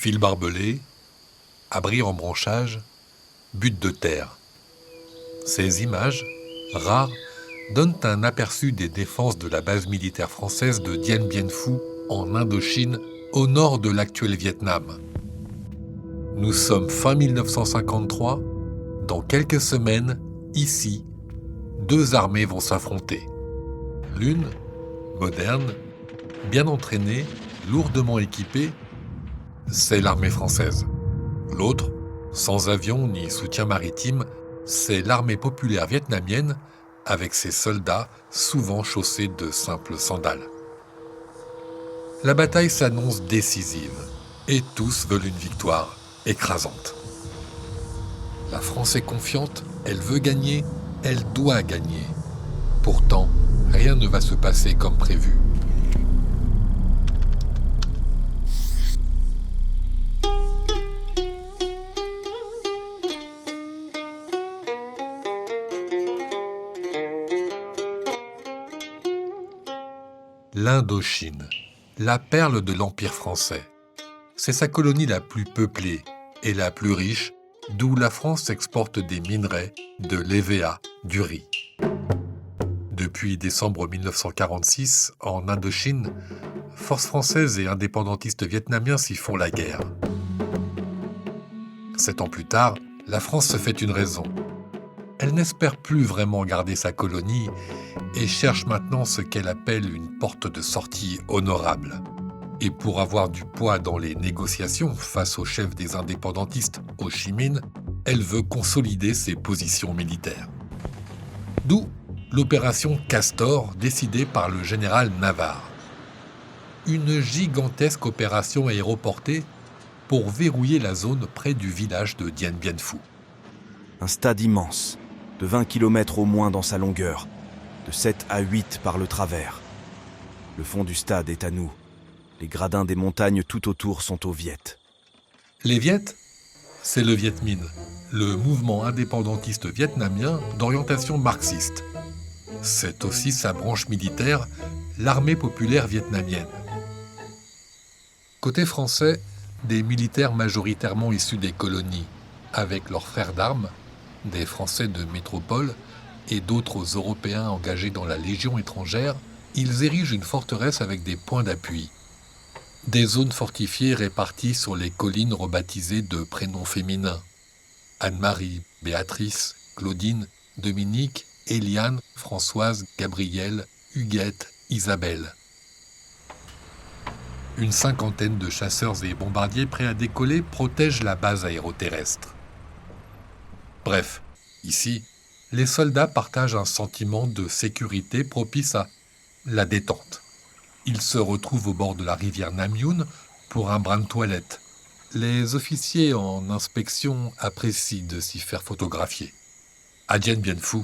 Fils barbelés, abris en branchage, butte de terre. Ces images, rares, donnent un aperçu des défenses de la base militaire française de Dien Bien Phu en Indochine, au nord de l'actuel Vietnam. Nous sommes fin 1953. Dans quelques semaines, ici, deux armées vont s'affronter. L'une, moderne, bien entraînée, lourdement équipée, c'est l'armée française. L'autre, sans avion ni soutien maritime, c'est l'armée populaire vietnamienne avec ses soldats souvent chaussés de simples sandales. La bataille s'annonce décisive et tous veulent une victoire écrasante. La France est confiante, elle veut gagner, elle doit gagner. Pourtant, rien ne va se passer comme prévu. L'Indochine, la perle de l'Empire français. C'est sa colonie la plus peuplée et la plus riche, d'où la France exporte des minerais, de l'EVA, du riz. Depuis décembre 1946, en Indochine, forces françaises et indépendantistes vietnamiens s'y font la guerre. 7 ans plus tard, la France se fait une raison. Elle n'espère plus vraiment garder sa colonie et cherche maintenant ce qu'elle appelle une porte de sortie honorable. Et pour avoir du poids dans les négociations face au chef des indépendantistes, Ho Chi Minh, elle veut consolider ses positions militaires. D'où l'opération Castor décidée par le général Navarre. Une gigantesque opération aéroportée pour verrouiller la zone près du village de Dien Bien Phu. Un stade immense, de 20 km au moins dans sa longueur, de 7 à 8 par le travers. Le fond du stade est à nous. Les gradins des montagnes tout autour sont aux Viet. Les Viet, c'est le Viet Minh, le mouvement indépendantiste vietnamien d'orientation marxiste. C'est aussi sa branche militaire, l'armée populaire vietnamienne. Côté français, des militaires majoritairement issus des colonies, avec leurs frères d'armes, des Français de métropole et d'autres Européens engagés dans la Légion étrangère, ils érigent une forteresse avec des points d'appui. Des zones fortifiées réparties sur les collines rebaptisées de prénoms féminins. Anne-Marie, Béatrice, Claudine, Dominique, Éliane, Françoise, Gabrielle, Huguette, Isabelle. Une cinquantaine de chasseurs et bombardiers prêts à décoller protègent la base aéroterrestre. Bref, ici, les soldats partagent un sentiment de sécurité propice à la détente. Ils se retrouvent au bord de la rivière Nam Yoon pour un brin de toilette. Les officiers en inspection apprécient de s'y faire photographier. À Dien Bien Phu,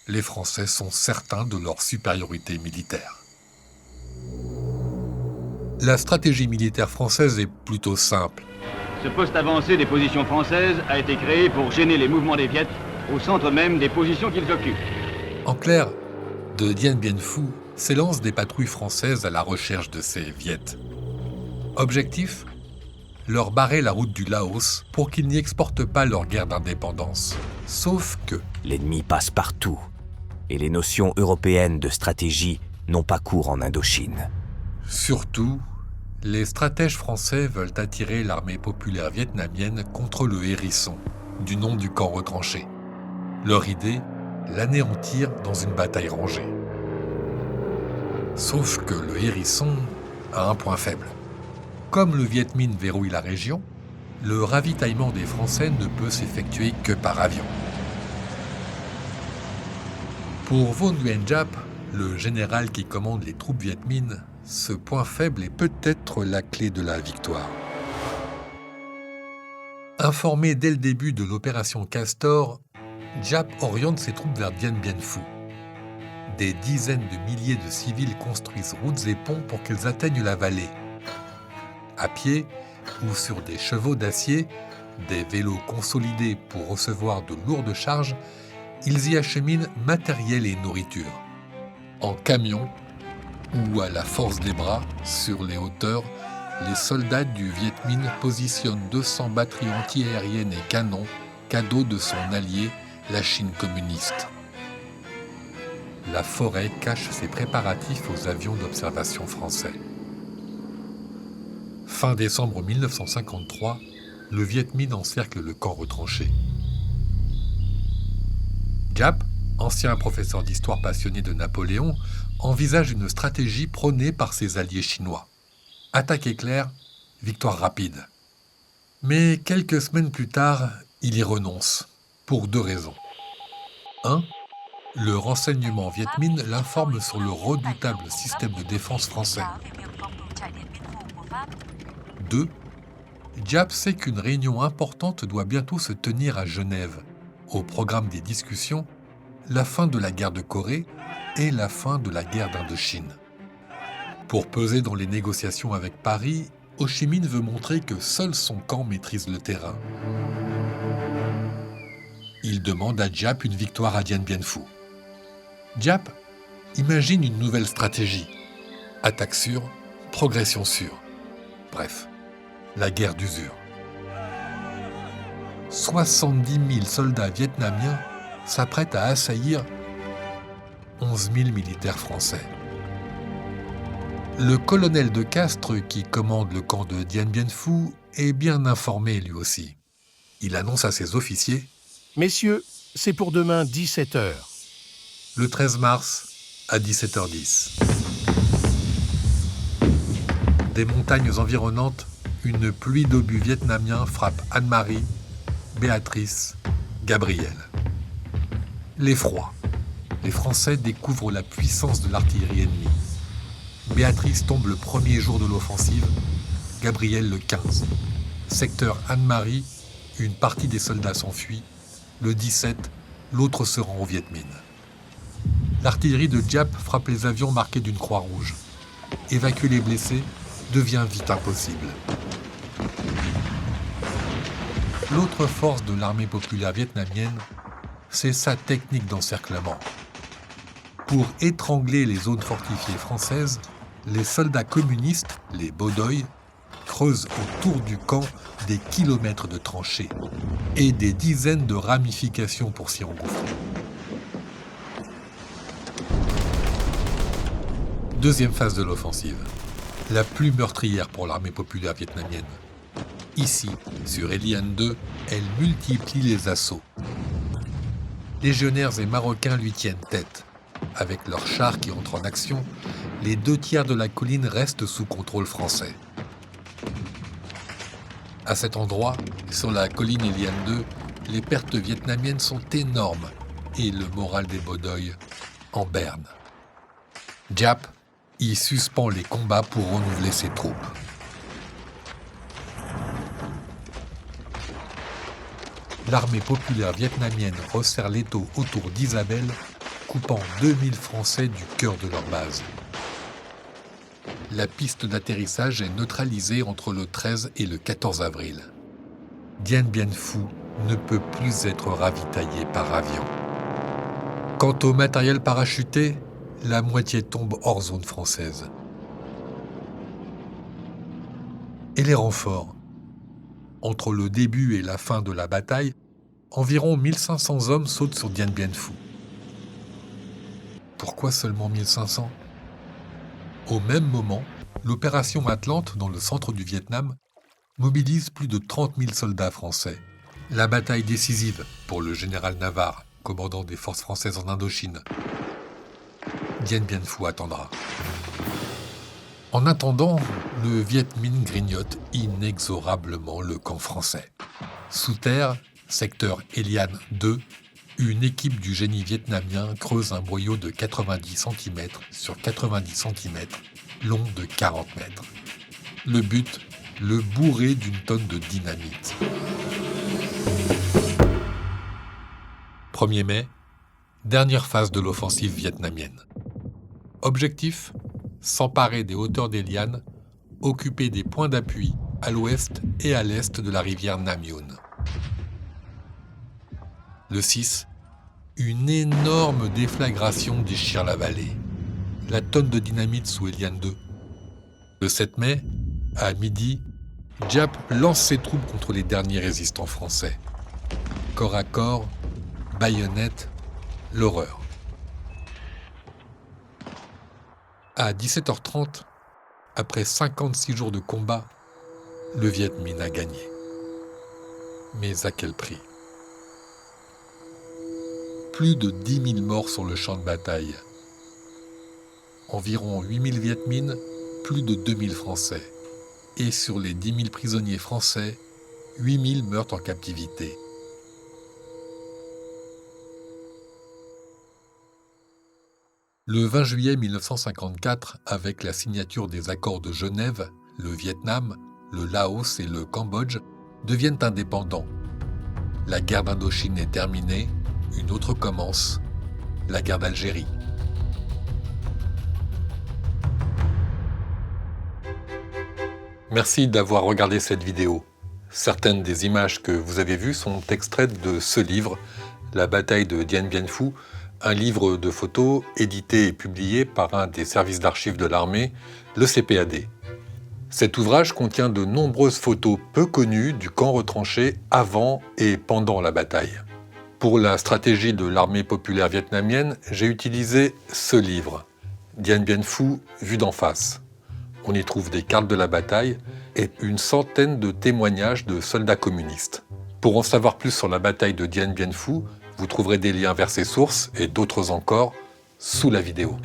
les Français sont certains de leur supériorité militaire. La stratégie militaire française est plutôt simple. Ce poste avancé des positions françaises a été créé pour gêner les mouvements des Viet au centre même des positions qu'ils occupent. En clair, de Dien Bien Phu s'élancent des patrouilles françaises à la recherche de ces Viet. Objectif ? Leur barrer la route du Laos pour qu'ils n'y exportent pas leur guerre d'indépendance. Sauf que L'ennemi passe partout, et les notions européennes de stratégie n'ont pas cours en Indochine. surtout, les stratèges français veulent attirer l'armée populaire vietnamienne contre le Hérisson, du nom du camp retranché. Leur idée, l'anéantir dans une bataille rangée. Sauf que le Hérisson a un point faible. Comme le Viet Minh verrouille la région, le ravitaillement des Français ne peut s'effectuer que par avion. Pour Vo Nguyen Giap, le général qui commande les troupes Viet Minh, ce point faible est peut-être la clé de la victoire. Informé dès le début de l'opération Castor, Giap oriente ses troupes vers Dien Bien Phu. Des dizaines de milliers de civils construisent routes et ponts pour qu'ils atteignent la vallée. À pied ou sur des chevaux d'acier, des vélos consolidés pour recevoir de lourdes charges, ils y acheminent matériel et nourriture. En camion ou à la force des bras, sur les hauteurs, les soldats du Viet Minh positionnent 200 batteries antiaériennes et canons, cadeau de son allié, la Chine communiste. La forêt cache ses préparatifs aux avions d'observation français. Fin décembre 1953, le Viet Minh encercle le camp retranché. Giap, ancien professeur d'histoire passionné de Napoléon, envisage une stratégie prônée par ses alliés chinois. Attaque éclair, victoire rapide. Mais quelques semaines plus tard, il y renonce, pour 2 raisons. 1. Le renseignement Viet Minh l'informe sur le redoutable système de défense français. 2. Giap sait qu'une réunion importante doit bientôt se tenir à Genève. Au programme des discussions, la fin de la guerre de Corée et la fin de la guerre d'Indochine. Pour peser dans les négociations avec Paris, Ho Chi Minh veut montrer que seul son camp maîtrise le terrain. Il demande à Giap une victoire à Dien Bien Phu. Giap imagine une nouvelle stratégie. Attaque sûre, progression sûre. Bref, la guerre d'usure. 70 000 soldats vietnamiens s'apprêtent à assaillir 11 000 militaires français. Le colonel de Castres, qui commande le camp de Dien Bien Phu, est bien informé lui aussi. Il annonce à ses officiers « Messieurs, c'est pour demain 17h. » Le 13 mars, à 17h10. Des montagnes environnantes, une pluie d'obus vietnamiens frappe Anne-Marie, Béatrice, Gabriel. L'effroi. Les Français découvrent la puissance de l'artillerie ennemie. Béatrice tombe le premier jour de l'offensive, Gabriel le 15. Secteur Anne-Marie, une partie des soldats s'enfuit. Le 17, l'autre se rend au Viet Minh. L'artillerie de Giap frappe les avions marqués d'une croix rouge. Évacuer les blessés devient vite impossible. L'autre force de l'armée populaire vietnamienne, c'est sa technique d'encerclement. Pour étrangler les zones fortifiées françaises, les soldats communistes, les Bodoï, creusent autour du camp des kilomètres de tranchées et des dizaines de ramifications pour s'y engouffrer. Deuxième phase de l'offensive, la plus meurtrière pour l'armée populaire vietnamienne. Ici, sur Elian II, elle multiplie les assauts. Légionnaires et Marocains lui tiennent tête. Avec leurs chars qui entrent en action, les 2/3 de la colline restent sous contrôle français. À cet endroit, sur la colline Elian II, les pertes vietnamiennes sont énormes et le moral des Bodoï en berne. Giap y suspend les combats pour renouveler ses troupes. L'armée populaire vietnamienne resserre l'étau autour d'Isabelle, coupant 2000 Français du cœur de leur base. La piste d'atterrissage est neutralisée entre le 13 et le 14 avril. Dien Bien Phu ne peut plus être ravitaillé par avion. Quant au matériel parachuté, la moitié tombe hors zone française. Et les renforts? Entre le début et la fin de la bataille, environ 1500 hommes sautent sur Dien Bien Phu. Pourquoi seulement 1500? Au même moment, l'opération Atlante, dans le centre du Vietnam, mobilise plus de 30 000 soldats français. La bataille décisive pour le général Navarre, commandant des forces françaises en Indochine. Dien Bien Phu attendra. En attendant, le Viet Minh grignote inexorablement le camp français. Sous terre, secteur Elian II, une équipe du génie vietnamien creuse un boyau de 90 cm sur 90 cm, long de 40 mètres. Le but, le bourrer d'une tonne de dynamite. 1er mai, dernière phase de l'offensive vietnamienne. Objectif, s'emparer des hauteurs d'Elian, occuper des points d'appui à l'ouest et à l'est de la rivière Nam Yuen. Le 6, une énorme déflagration déchire la vallée. La tonne de dynamite sous Elian II. Le 7 mai, À midi, Diap lance ses troupes contre les derniers résistants français. Corps à corps, baïonnette, l'horreur. À 17h30, après 56 jours de combat, le Viet Minh a gagné. Mais à quel prix? Plus de 10 000 morts sur le champ de bataille. Environ 8 000 Viet Minh, plus de 2 000 Français. Et sur les 10 000 prisonniers français, 8 000 meurent en captivité. Le 20 juillet 1954, avec la signature des accords de Genève, le Vietnam, le Laos et le Cambodge deviennent indépendants. La guerre d'Indochine est terminée, une autre commence, la guerre d'Algérie. Merci d'avoir regardé cette vidéo. Certaines des images que vous avez vues sont extraites de ce livre, La bataille de Dien Bien Phu, un livre de photos édité et publié par un des services d'archives de l'armée, le CPAD. Cet ouvrage contient de nombreuses photos peu connues du camp retranché avant et pendant la bataille. Pour la stratégie de l'armée populaire vietnamienne, j'ai utilisé ce livre, Dien Bien Phu, vue d'en face. On y trouve des cartes de la bataille et une centaine de témoignages de soldats communistes. Pour en savoir plus sur la bataille de Dien Bien Phu, vous trouverez des liens vers ces sources et d'autres encore sous la vidéo.